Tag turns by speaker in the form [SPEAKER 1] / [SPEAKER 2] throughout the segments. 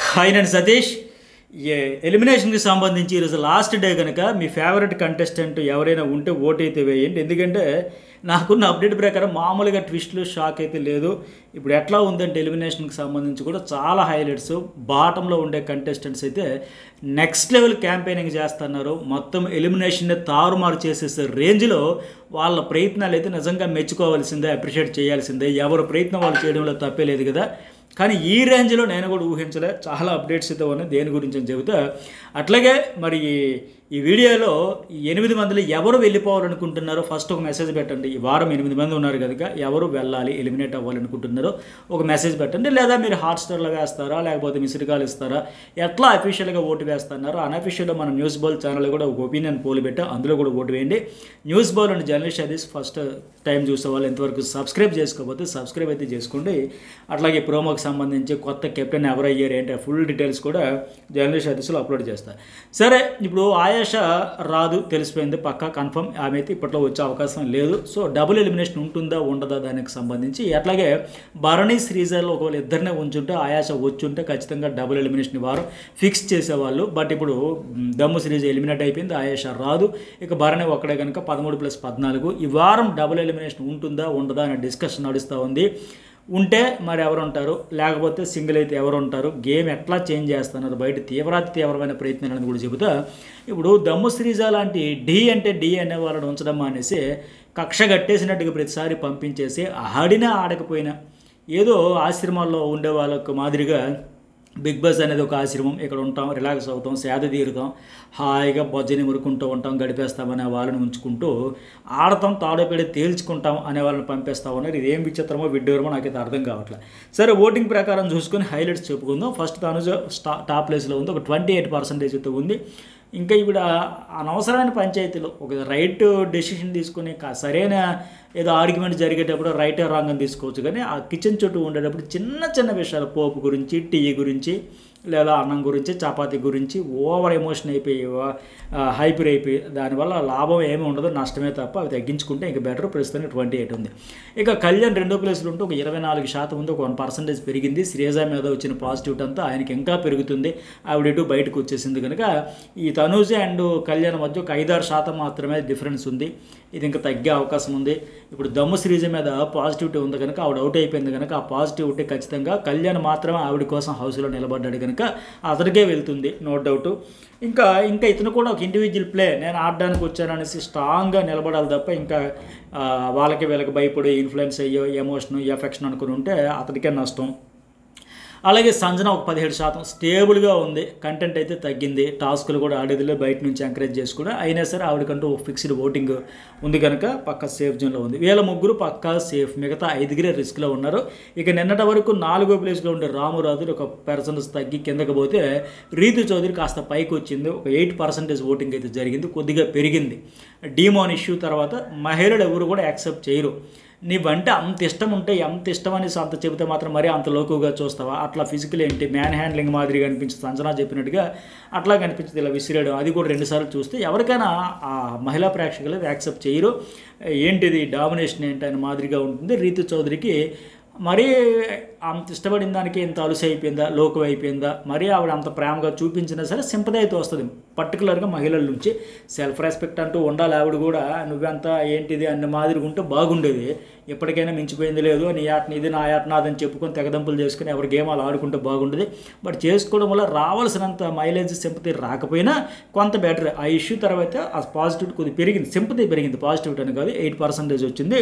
[SPEAKER 1] Hi నేను సతీష్. ఎలిమినేషన్కి సంబంధించి ఈరోజు లాస్ట్ డే కనుక మీ ఫేవరెట్ కంటెస్టెంట్ ఎవరైనా ఉంటే ఓటు అయితే వేయండి. ఎందుకంటే నాకున్న అప్డేట్ ప్రకారం మామూలుగా ట్విస్ట్లు షాక్ అయితే లేదు. ఇప్పుడు ఎట్లా ఉందంటే ఎలిమినేషన్కి సంబంధించి కూడా చాలా హైలైట్స్. బాటంలో ఉండే కంటెస్టెంట్స్ అయితే నెక్స్ట్ లెవెల్ క్యాంపెయినింగ్ చేస్తున్నారు. మొత్తం ఎలిమినేషన్ని తారుమారు చేసేసే రేంజ్లో వాళ్ళ ప్రయత్నాలు అయితే నిజంగా మెచ్చుకోవాల్సిందే, అప్రిషియేట్ చేయాల్సిందే. ఎవరి ప్రయత్నం వాళ్ళు చేయడంలో తప్పే లేదు కదా. కానీ ఈ రేంజ్లో నేను కూడా ఊహించలే. చాలా అప్డేట్స్ అయితే ఉన్నాయి దేని గురించి అని చెబుతా. అట్లాగే మరి ఈ వీడియోలో 8 మందిలో ఎవరు వెళ్ళిపోవాలనుకుంటున్నారో ఫస్ట్ ఒక మెసేజ్ పెట్టండి. ఈ వారం 8 మంది ఉన్నారు కనుక ఎవరు వెళ్ళాలి, ఎలిమినేట్ అవ్వాలనుకుంటున్నారో ఒక మెసేజ్ పెట్టండి. లేదా మీరు హాట్స్టార్లో వేస్తారా, లేకపోతే మిస్డ్ కాల్ ఇస్తారా, ఎట్లా అఫీషియల్గా ఓటు వేస్తున్నారో. అన్అఫీషియల్గా మన న్యూస్ బౌల్ ఛానల్లో కూడా ఒక ఒపీనియన్ పోల్ పెట్టా, అందులో కూడా ఓటు వేయండి. న్యూస్ బౌల్ అండ్ జర్నలిస్ట్ అది ఫస్ట్ టైం చూసే వాళ్ళు ఎంతవరకు సబ్స్క్రైబ్ చేసుకోకపోతే సబ్స్క్రైబ్ అయితే చేసుకోండి. అట్లాగే ప్రోమోకి సంబంధించి కొత్త కెప్టెన్ ఎవరు అయ్యారు ఏంటి ఫుల్ డీటెయిల్స్ కూడా జర్నలిస్ట్ అదిస్లో అప్లోడ్ చేస్తారు. సరే, ఇప్పుడు ఆయేష రాదు తెలిసిపోయింది, పక్కా కన్ఫర్మ్. ఆమె అయితే ఇప్పట్లో వచ్చే అవకాశం లేదు. సో డబుల్ ఎలిమినేషన్ ఉంటుందా ఉండదా దానికి సంబంధించి. అట్లాగే భరణి శ్రీజర్లో ఒకవేళ ఇద్దరినే ఉంచుంటే ఆయాష వచ్చుంటే ఖచ్చితంగా డబుల్ ఎలిమినేషన్ వారం ఫిక్స్ చేసేవాళ్ళు. బట్ ఇప్పుడు దమ్ము శ్రీజ ఎలిమినేట్ అయిపోయింది, ఆయాష రాదు. ఇక భరణి ఒక్కడే కనుక 13+14. ఈ వారం డబుల్ ఎలిమినేషన్ ఉంటుందా ఉండదా అనే డిస్కషన్ నడుస్తూ ఉంది. ఉంటే మరి ఎవరు ఉంటారు, లేకపోతే సింగిల్ అయితే ఎవరు ఉంటారు, గేమ్ ఎట్లా చేంజ్ చేస్తున్నారు, బయట తీవ్రమైన ప్రయత్నాలు అనేది కూడా చెబుతా. ఇప్పుడు దమ్ము శ్రీజ లాంటి డి అంటే డి అనే వాళ్ళని ఉంచడం అనేసి కక్ష కట్టేసినట్టుగా ప్రతిసారి పంపించేసి ఆడినా ఆడకపోయినా ఏదో ఆశ్రమాల్లో ఉండే వాళ్ళకు మాదిరిగా బిగ్ బాస్ అనేది ఒక ఆశ్రమం. ఇక్కడ ఉంటాం, రిలాక్స్ అవుతాం, సేద తీరుతాం, హాయిగా బొజ్జని మురుకుంటూ ఉంటాం, గడిపేస్తామనే వాళ్ళని ఉంచుకుంటూ ఆడతాం, తాడోపేడి తేల్చుకుంటాం అనే వాళ్ళని పంపేస్తా ఉన్నారు. ఇది ఏం విచిత్రమో విడ్డూరమో నాకైతే అర్థం కావట్లేదు. సరే, ఓటింగ్ ప్రకారం చూసుకొని హైలైట్స్ చెప్పుకుందాం. ఫస్ట్ తనుజ టాప్ ప్లేస్లో ఉంది, ఒక 28% అయితే ఉంది. ఇంకా ఇప్పుడు అనవసరమైన పంచాయతీలో ఒక రైట్ డెసిషన్ తీసుకుని సరైన ఏదో ఆర్గ్యుమెంట్ జరిగేటప్పుడు రైట్ రాంగ్ అని తీసుకోవచ్చు. కానీ ఆ కిచెన్ చుట్టూ ఉండేటప్పుడు చిన్న విషయాలు, పోపు గురించి, టీ గురించి, లేదా అన్నం గురించి, చపాతీ గురించి ఓవర్ ఎమోషన్ అయిపోయి హైపర్ అయిపోయి దానివల్ల లాభం ఏమీ ఉండదు, నష్టమే తప్ప. అవి తగ్గించుకుంటే ఇంకా బెటర్. ప్రస్తుతానికి 28 ఉంది. ఇక కళ్యాణ్ రెండో ప్లేస్లో ఉంటే ఒక 24% ఉంది, ఒక 1% పెరిగింది. శ్రీజ మీద వచ్చిన పాజిటివిటీ అంతా ఆయనకి ఇంకా పెరుగుతుంది. ఆవిడ ఇటు బయటకు వచ్చేసింది కనుక ఈ తనూజ అండ్ కళ్యాణ్ మధ్య ఒక 5-6% మాత్రమే డిఫరెన్స్ ఉంది. ఇది ఇంకా తగ్గే అవకాశం ఉంది. ఇప్పుడు దమ్ము శ్రీజ మీద పాజిటివిటీ ఉంది కనుక ఆవిడ అవుట్ అయిపోయింది కనుక ఆ పాజిటివిటీ ఖచ్చితంగా కళ్యాణ్ మాత్రమే ఆవిడ కోసం హౌస్లో నిలబడ్డాడు కనుక అతడికే వెళ్తుంది, నో డౌట్. ఇంకా ఇతను కూడా ఒక ఇండివిజువల్ ప్లే, నేను ఆడడానికి వచ్చాననేసి స్ట్రాంగ్గా నిలబడాలి తప్ప ఇంకా వాళ్ళకి వీళ్ళకి భయపడి ఇన్ఫ్లుయెన్స్ అయ్యో ఎమోషన్ ఎఫెక్షన్ అనుకుని ఉంటే అతడికే నష్టం. అలాగే సంజన ఒక 17% స్టేబుల్గా ఉంది. కంటెంట్ అయితే తగ్గింది, టాస్కులు కూడా ఆడేదిలో బయట నుంచి ఎంకరేజ్ చేసుకుని అయినా సరే ఆవిడకంటూ ఒక ఫిక్స్డ్ ఓటింగ్ ఉంది కనుక పక్కా సేఫ్ జోన్లో ఉంది. వీళ్ళ ముగ్గురు పక్కా సేఫ్, మిగతా 5 రిస్క్లో ఉన్నారు. ఇక నిన్నటి వరకు 4వ ప్లేస్లో ఉండే రామురాజు ఒక % తగ్గి కిందకి పోతే రీతు చౌదరి కాస్త పైకి వచ్చింది. ఒక 8% ఓటింగ్ అయితే జరిగింది, కొద్దిగా పెరిగింది. డీమోన్ ఇష్యూ తర్వాత మహిళలు ఎవరు కూడా యాక్సెప్ట్ చేయరు. నీవంటే అంత ఇష్టం ఉంటే ఎంత ఇష్టం అనేసి అంత చెబితే మాత్రం మరీ అంత లోకుగా చూస్తావా, అట్లా ఫిజికల్ ఏంటి మ్యాన్ హ్యాండ్లింగ్ మాదిరిగా అనిపించింది. సంజన చెప్పినట్టుగా అట్లా కనిపించింది, ఇలా విసిరేయడం. అది కూడా 2 సార్లు చూస్తే ఎవరికైనా ఆ మహిళా ప్రేక్షకులు యాక్సెప్ట్ చేయరు. ఏంటిది డామినేషన్ ఏంటి అని మాదిరిగా ఉంటుంది. రీతు చౌదరికి మరీ అంత ఇష్టపడిన దానికి ఇంత అలుసు అయిపోయిందా, లోకు అయిపోయిందా, మరీ ఆవిడ అంత ప్రేమగా చూపించినా సరే సింపతి అయితే వస్తుంది. పర్టికులర్గా మహిళల నుంచి సెల్ఫ్ రెస్పెక్ట్ అంటూ ఉండాలి. ఆవిడ కూడా నువ్వెంత ఏంటిది అన్న మాదిరిగా ఉంటే బాగుండేది. ఎప్పటికైనా మించిపోయింది లేదు, నీ ఆటని ఇది నా ఆట నాదని చెప్పుకొని తెగదంపులు చేసుకుని ఎవరి గేమాలు ఆడుకుంటే బాగుండేది. బట్ చేసుకోవడం వల్ల రావాల్సినంత మైలేజ్ సింపతి రాకపోయినా కొంత బెటర్. ఆ ఇష్యూ తర్వాత ఆ పాజిటివిటీ కొద్దిగా పెరిగింది, సింపతి పెరిగింది, పాజిటివిటీ అని కాదు. 8% వచ్చింది.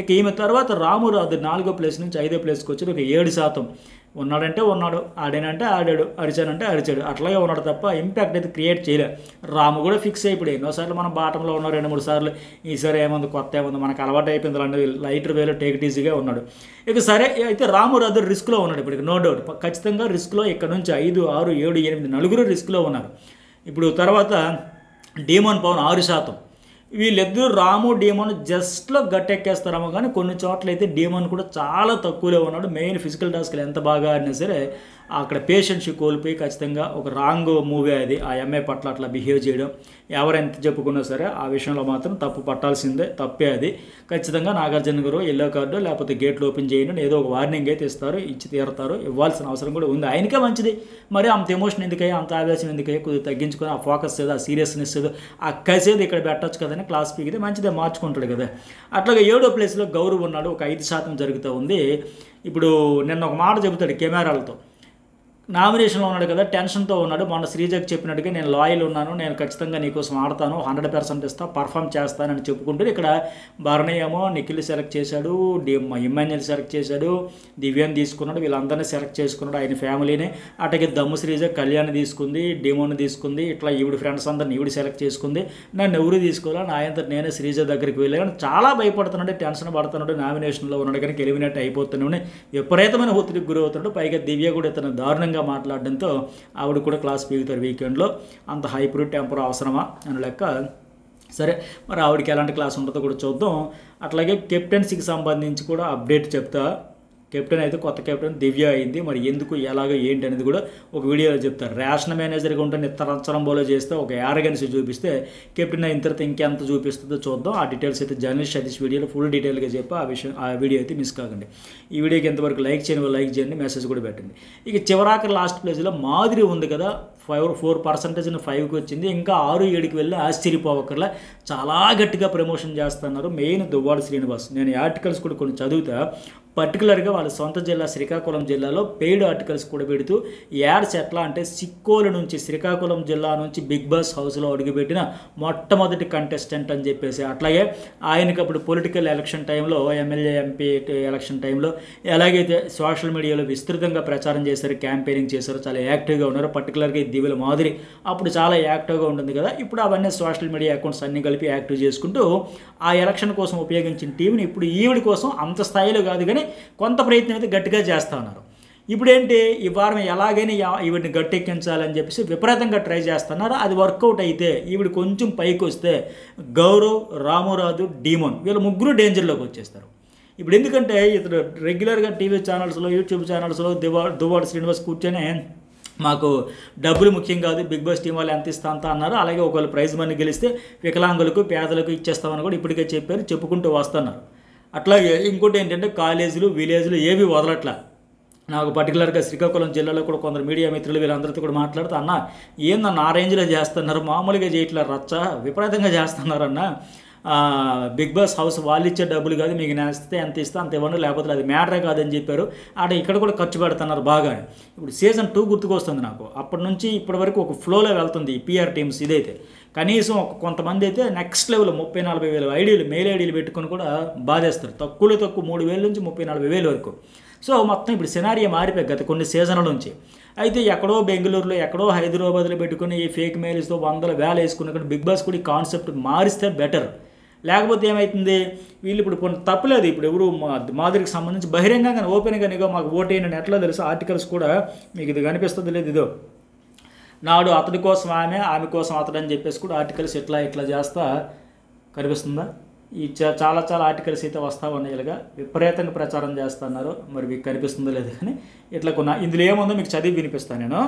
[SPEAKER 1] ఇక ఈమె తర్వాత రామురాజు 4వ ప్లేస్ నుంచి 5వ ప్లేస్కి వచ్చి ఒక 7% ఉన్నాడంటే ఉన్నాడు, ఆడానంటే ఆడాడు, అరిచానంటే అరిచాడు, అట్లాగే ఉన్నాడు తప్ప ఇంపాక్ట్ అయితే క్రియేట్ చేయలే. రాము కూడా ఫిక్స్ అయిపోయి ఎన్నోసార్లు మనం బాటంలో ఉన్నాం, 2-3 సార్లు. ఈసారి ఏముంది కొత్త ఏముంది, మనకు అలవాటు అయిపోయింది, అలాంటి లైటర్ వేలో టేక్ ఈజీగా ఉన్నాడు. ఇక సరే అయితే రామురాజు రిస్క్లో ఉన్నాడు ఇప్పుడు, నో డౌట్. ఖచ్చితంగా రిస్క్లో ఇక్కడ నుంచి 5, 6, 7, 8 నలుగురు రిస్క్లో ఉన్నారు. ఇప్పుడు తర్వాత డీమోన్ పవన్ 6%. వీళ్ళిద్దరూ రాము డీమోన్ జస్ట్లో గట్టెక్కేస్తారేమో కానీ కొన్ని చోట్ల అయితే డీమోన్ కూడా చాలా తక్కువలో ఉన్నాడు. మెయిన్ ఫిజికల్ టాస్క్లు ఎంత బాగా ఆడినా సరే అక్కడ పేషెన్స్ కోల్పోయి ఖచ్చితంగా ఒక రాంగ్ మూవీ అది ఆ అమ్మాయి పట్ల అట్లా బిహేవ్ చేయడం. ఎవరెంత చెప్పుకున్నా సరే ఆ విషయంలో మాత్రం తప్పు పట్టాల్సిందే, తప్పే అది. ఖచ్చితంగా నాగార్జున గారు ఎల్లో కార్డు లేకపోతే గేట్లు ఓపెన్ చేయండి, ఏదో ఒక వార్నింగ్ అయితే ఇస్తారు, ఇచ్చి తీరుతారు, ఇవ్వాల్సిన అవసరం కూడా ఉంది. ఆయనకే మంచిది. మరి అంత ఎమోషన్ ఎందుకయ్యా, అంత ఆవేశం ఎందుకయ్యా, కొద్దిగా తగ్గించుకొని ఆ ఫోకస్ ఏదో ఆ సీరియస్నెస్ ఏదో ఆ కసేది ఇక్కడ పెట్టచ్చు కదని క్లాస్ పీకితే మంచిదే, మార్చుకుంటాడు కదా. అట్లాగే 7వ ప్లేస్లో గౌరవ్ ఉన్నాడు, ఒక 5% జరుగుతూ ఉంది. ఇప్పుడు నిన్న ఒక మాట చెబుతాడు కెమెరాలతో, నామినేషన్లో ఉన్నాడు కదా, టెన్షన్తో ఉన్నాడు. మొన్న శ్రీజకి చెప్పినట్టుగా నేను లాయల్ ఉన్నాను, నేను ఖచ్చితంగా నీకోసం ఆడతాను, 100% ఇస్తా, పర్ఫామ్ చేస్తానని చెప్పుకుంటూ ఇక్కడ భరణి ఏమో నిఖిల్ సెలెక్ట్ చేశాడు, ఇమ్మాన్యుల్ సెలెక్ట్ చేశాడు, దివ్యాన్ని తీసుకున్నాడు, వీళ్ళందరినీ సెలెక్ట్ చేసుకున్నాడు ఆయన ఫ్యామిలీని. అటకి దమ్ము శ్రీజ కళ్యాణ్ తీసుకుంది, డెమోని తీసుకుంది, ఇట్లా ఈవిడ ఫ్రెండ్స్ అందరిని ఈవిడ సెలెక్ట్ చేసుకుంది. నన్ను ఎవరు తీసుకోవాలా, నా అంతా నేనే శ్రీజ దగ్గరికి వెళ్ళాను. చాలా భయపడుతున్నాడు, టెన్షన్ పడుతున్నాడు, నామినేషన్లో ఉన్నాడు కానీ ఎలిమినేట్ అయిపోతున్నాడు, విపరీతమైన ఒత్తిడికి గురవుతున్నాడు. పైగా దివ్య కూడా ఇతను దారుణంగా మాట్లాడడంతో ఆవిడ కూడా క్లాస్ పీగుతారు వీకెండ్లో. అంత హైపర్ టెంపర్ అవసరమా అని లెక్క. సరే, మరి ఆవిడకి ఎలాంటి క్లాస్ ఉంటుందో కూడా చూద్దాం. అట్లాగే కెప్టెన్సీకి సంబంధించి కూడా అప్డేట్ చెప్తా. కెప్టెన్ అయితే కొత్త కెప్టెన్ దివ్య అయింది. మరి ఎందుకు, ఎలాగో, ఏంటి అనేది కూడా ఒక వీడియోలో చెప్తారు. రేషన్ మేనేజర్గా ఉంటే నిత్తరంబోలో చేస్తే ఒక యారగెన్సీ చూపిస్తే కెప్టెన్ అయిన తర్వాత ఇంకెంత చూపిస్తుందో చూద్దాం. ఆ డీటెయిల్స్ అయితే జర్నలిస్ట్ సతీష్ వీడియోలో ఫుల్ డీటెయిల్గా చెప్పి ఆ వీడియో అయితే మిస్ కాకండి. ఈ వీడియోకి ఎంతవరకు లైక్ చేయని లైక్ చేయండి, మెసేజ్ కూడా పెట్టండి. ఇక చివరాక లాస్ట్ ప్లేస్లో మాధురి ఉంది కదా, 4% 5కి వచ్చింది. ఇంకా 6-7కి వెళ్ళి ఆశ్చర్యపోవక్కర్లా, చాలా గట్టిగా ప్రమోషన్ చేస్తున్నారు. మెయిన్ దువ్వాడ శ్రీనివాస్. నేను ఈ ఆర్టికల్స్ కూడా కొన్ని చదువుతా. పర్టికులర్గా వాళ్ళ సొంత జిల్లా శ్రీకాకుళం జిల్లాలో పెయిడ్ ఆర్టికల్స్ కూడా పెడుతూ యాడ్స్ ఎట్లా అంటే సిక్కోలు నుంచి, శ్రీకాకుళం జిల్లా నుంచి బిగ్ బాస్ హౌస్లో అడుగుపెట్టిన మొట్టమొదటి కంటెస్టెంట్ అని చెప్పేసి. అట్లాగే ఆయనకి అప్పుడు పొలిటికల్ ఎలక్షన్ టైంలో, ఎమ్మెల్యే ఎంపీ ఎలక్షన్ టైంలో ఎలాగైతే సోషల్ మీడియాలో విస్తృతంగా ప్రచారం చేశారు, క్యాంపెయినింగ్ చేశారు, చాలా యాక్టివ్గా ఉన్నారు. పర్టికులర్గా దివ్యల మాధురి అప్పుడు చాలా యాక్టివ్గా ఉంటుంది కదా. ఇప్పుడు అవన్నీ సోషల్ మీడియా అకౌంట్స్ అన్నీ కలిపి యాక్టివ్ చేసుకుంటూ ఆ ఎలక్షన్ కోసం ఉపయోగించిన టీంని ఇప్పుడు ఈవిడ కోసం అంత స్థాయిలో కాదు కానీ కొంత ప్రయత్నం అయితే గట్టిగా చేస్తూ ఉన్నారు. ఇప్పుడేంటి, ఈ వారం ఎలాగైనా ఈవిడిని గట్టెక్కించాలని చెప్పేసి విపరీతంగా ట్రై చేస్తున్నారు. అది వర్కౌట్ అయితే ఈవిడ కొంచెం పైకి వస్తే గౌరవ్, రామురాజు, డీమోన్ వీళ్ళ ముగ్గురు డేంజర్లోకి వచ్చేస్తారు. ఇప్పుడు ఎందుకంటే ఇతడు రెగ్యులర్గా టీవీ ఛానల్స్లో, యూట్యూబ్ ఛానల్స్లో దువ్వాడ శ్రీనివాస్ కూర్చొని మాకు డబ్బులు ముఖ్యం కాదు, బిగ్ బాస్ టీం వాళ్ళు ఎంత ఇస్తా అంత అన్నారు. అలాగే ఒకవేళ ప్రైజ్ మనీ గెలిస్తే వికలాంగులకు, పేదలకు ఇచ్చేస్తామని కూడా ఇప్పటికే చెప్పారు, చెప్పుకుంటూ వస్తున్నారు. అట్లాగే ఇంకోటి ఏంటంటే కాలేజీలు, విలేజ్లు ఏవి వదలట్లా. నాకు పర్టికులర్గా శ్రీకాకుళం జిల్లాలో కూడా కొందరు మీడియా మిత్రులు వీళ్ళందరితో కూడా మాట్లాడుతూ, అన్న ఏందన్న ఆ రేంజ్లో చేస్తున్నారు, మామూలుగా చేయట్లేదు, రచ్చ విపరీతంగా చేస్తున్నారన్న. బిగ్ బాస్ హౌస్ వాళ్ళు ఇచ్చే డబ్బులు కాదు, మీకు నేస్తే ఎంత ఇస్తే అంత ఇవ్వండి, లేకపోతే అది మ్యాటరే కాదని చెప్పారు. ఇక్కడ కూడా ఖర్చు పెడుతున్నారు బాగా. ఇప్పుడు సీజన్ 2 గుర్తుకొస్తుంది నాకు. అప్పటి నుంచి ఇప్పటి వరకు ఒక ఫ్లోలో వెళ్తుంది ఈ పిఆర్ టీమ్స్. ఇదైతే కనీసం కొంతమంది అయితే నెక్స్ట్ లెవెల్ 30-40 వేలు ఐడీలు, మెయిల్ ఐడీలు పెట్టుకొని కూడా బాధేస్తారు. తక్కువ 3,000 నుంచి 30-40,000 వరకు. సో మొత్తం ఇప్పుడు సినారియో మారిపోయి గత కొన్ని సీజన్ల నుంచి. అయితే ఎక్కడో బెంగళూరులో, ఎక్కడో హైదరాబాద్లో పెట్టుకుని ఈ ఫేక్ మెయిల్స్తో 100,000 వేసుకుని బిగ్ బాస్ కూడా ఈ కాన్సెప్ట్ మారిస్తే బెటర్. లేకపోతే ఏమవుతుంది, వీళ్ళు ఇప్పుడు కొన్ని తప్పలేదు. ఇప్పుడు ఎవరు మాధురికి సంబంధించి బహిరంగంగా ఓపెన్గా నీగో మాకు ఓటేయని ఎట్లా తెలుసు, ఆర్టికల్స్ కూడా మీకు ఇది కనిపిస్తుంది లేదు, ఇదో నాడు అతడి కోసం ఆమె, ఆమె కోసం అతడు అని చెప్పేసి కూడా ఆర్టికల్స్ ఇట్లా చేస్తా కనిపిస్తుందా. ఈ చాలా ఆర్టికల్స్ అయితే వస్తూ ఉన్నాయి, ఇలాగా విపరీతంగా ప్రచారం చేస్తున్నారు. మరి మీకు కనిపిస్తుందో లేదు కానీ ఇట్లా ఇందులో ఏముందో మీకు చదివి వినిపిస్తాను నేను.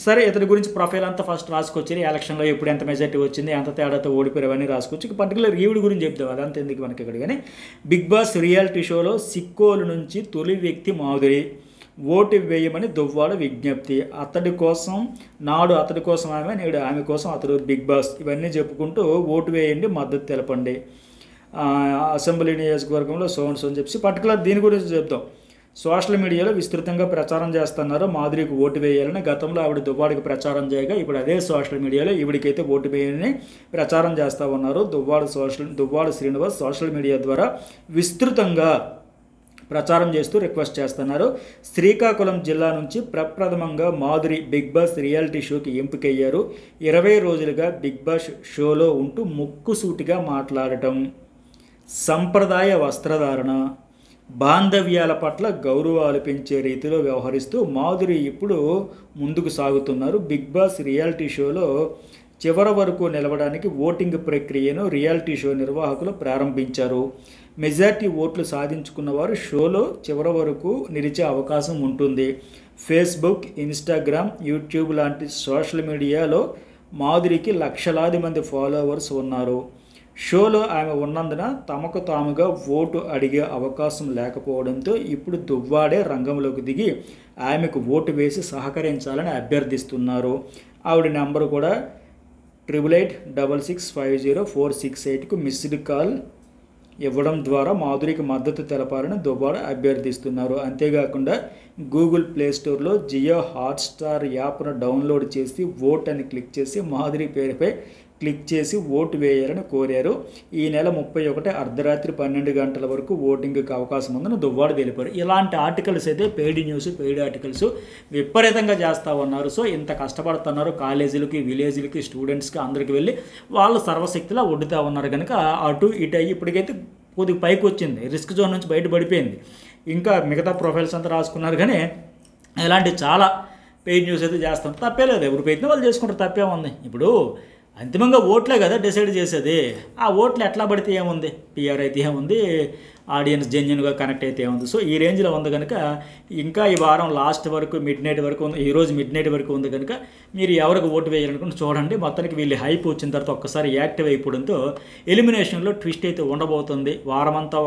[SPEAKER 1] సరే, ఇతని గురించి ప్రొఫైల్ అంతా ఫస్ట్ రాసుకొచ్చి ఎలక్షన్లో ఎప్పుడు ఎంత మెజార్టీ వచ్చింది, ఎంత తేడాతో ఓడిపోయారు అవన్నీ రాసుకొచ్చి పర్టికులర్ ఈవిడ గురించి చెప్తాం. అదంతా ఎందుకు మనకి ఇక్కడ. కానీ బిగ్ బాస్ రియాలిటీ షోలో సిక్కోలు నుంచి తొలి వ్యక్తి మాధురి, ఓటు వేయమని దువ్వాడ విజ్ఞప్తి. అతడి కోసం ఆమె, నేడు ఆమె కోసం అతడు బిగ్ బాస్. ఇవన్నీ చెప్పుకుంటూ ఓటు వేయండి, మద్దతు తెలపండి. అసెంబ్లీ నియోజకవర్గంలో సోన్స్ అని చెప్పి పర్టికులర్ దీని గురించి చెప్తాం. సోషల్ మీడియాలో విస్తృతంగా ప్రచారం చేస్తున్నారు, మాధురికి ఓటు వేయాలని. గతంలో ఆవిడ దువ్వాడికి ప్రచారం చేయగా ఇప్పుడు అదే సోషల్ మీడియాలో ఈవిడికైతే ఓటు వేయాలని ప్రచారం చేస్తూ ఉన్నారు. దువ్వాడ శ్రీనివాస్ సోషల్ మీడియా ద్వారా విస్తృతంగా ప్రచారం చేస్తూ రిక్వెస్ట్ చేస్తున్నారు. శ్రీకాకుళం జిల్లా నుంచి ప్రప్రథమంగా మాధురి బిగ్ బాస్ రియాలిటీ షోకి ఎంపికయ్యారు. 20 రోజులుగా బిగ్ బాస్ షోలో ఉంటూ ముక్కుసూటిగా మాట్లాడటం, సంప్రదాయ వస్త్రధారణ, బాంధవ్యాల పట్ల గౌరవాలు పెంచే రీతిలో వ్యవహరిస్తూ మాధురి ఇప్పుడు ముందుకు సాగుతున్నారు. బిగ్ బాస్ రియాలిటీ షోలో చివరి వరకు నిలవడానికి ఓటింగ్ ప్రక్రియను రియాలిటీ షో నిర్వాహకులు ప్రారంభించారు. మెజారిటీ ఓట్లు సాధించుకున్నవారు షోలో చివరి వరకు నిలిచే అవకాశం ఉంటుంది. ఫేస్బుక్, ఇన్స్టాగ్రామ్, యూట్యూబ్ లాంటి సోషల్ మీడియాలో మాధురికి లక్షలాది మంది ఫాలోవర్స్ ఉన్నారు. షోలో ఆమె ఉన్నందున తమకు తాముగా ఓటు అడిగే అవకాశం లేకపోవడంతో ఇప్పుడు దువ్వాడే రంగంలోకి దిగి ఆమెకు ఓటు వేసి సహకరించాలని అభ్యర్థిస్తున్నారు. ఆవిడ నెంబరు కూడా 8886504668కు మిస్డ్ కాల్ ఇవ్వడం ద్వారా మాధురికి మద్దతు తెలపాలని దువ్వాడ అభ్యర్థిస్తున్నారు. అంతేకాకుండా గూగుల్ ప్లేస్టోర్లో జియో హాట్స్టార్ యాప్ను డౌన్లోడ్ చేసి ఓట్ అని క్లిక్ చేసి మాధురి పేరుపై క్లిక్ చేసి ఓటు వేయాలని కోరారు. ఈ నెల 31 అర్ధరాత్రి 12 గంటల వరకు ఓటింగ్కి అవకాశం ఉందని దువ్వాడ తెలిపారు. ఇలాంటి ఆర్టికల్స్ అయితే పెయిడ్ న్యూస్, పెయిడ్ ఆర్టికల్స్ విపరీతంగా చేస్తూ ఉన్నారు. సో ఇంత కష్టపడుతున్నారు, కాలేజీలకి, విలేజ్లకి, స్టూడెంట్స్కి అందరికి వెళ్ళి వాళ్ళు సర్వశక్తిలా ఒడ్డుతూ ఉన్నారు కనుక అటు ఇటు అయ్యి ఇప్పటికైతే కొద్దిగా పైకి వచ్చింది, రిస్క్ జోన్ నుంచి బయటపడిపోయింది. ఇంకా మిగతా ప్రొఫైల్స్ అంతా రాసుకున్నారు కానీ ఇలాంటి చాలా పెయిడ్ న్యూస్ అయితే చేస్తాం. తప్పే లేదు, ఎవరు ప్రయత్నం వాళ్ళు చేసుకుంటారు, తప్పే ఉంది. ఇప్పుడు అంతిమంగా ఓట్లే కదా డిసైడ్ చేసేది. ఆ ఓట్లు ఎట్లా పడితే ఏముంది, పిఆర్ అయితే ఏముంది, ఆడియన్స్ జెన్యున్గా కనెక్ట్ అయితే ఏముంది. సో ఈ రేంజ్లో ఉంది కనుక ఇంకా ఈ వారం లాస్ట్ వరకు మిడ్ నైట్ వరకు ఉంది, ఈరోజు మిడ్ నైట్ వరకు ఉంది కనుక మీరు ఎవరికి ఓటు వేయాలనుకుని చూడండి. మొత్తానికి వీళ్ళు హైప్ వచ్చిన తర్వాత ఒక్కసారి యాక్టివ్ అయిపోవడంతో ఎలిమినేషన్లో ట్విస్ట్ అయితే ఉండబోతుంది. వారమంతా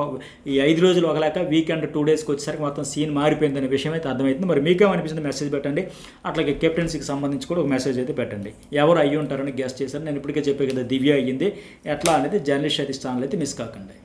[SPEAKER 1] ఈ 5 రోజులు ఒకలేక వీకెండ్ 2 డేస్కి వచ్చేసరికి మొత్తం సీన్ మారిపోయిందనే విషయం అయితే అర్థమవుతుంది. మరి మీకేమనిపిస్తుంది మెసేజ్ పెట్టండి. అట్లాగే కెప్టెన్సీకి సంబంధించి కూడా ఒక మెసేజ్ అయితే పెట్టండి. ఎవరు అయ్యి ఉంటారని గెస్ట్ చేశారు. నేను ఇప్పటికే చెప్పే కదా దివ్య అయ్యింది ఎట్లా అనేది జర్నలిస్ట్ అయితే ఛానల్ అయితే మిస్ కాకండి.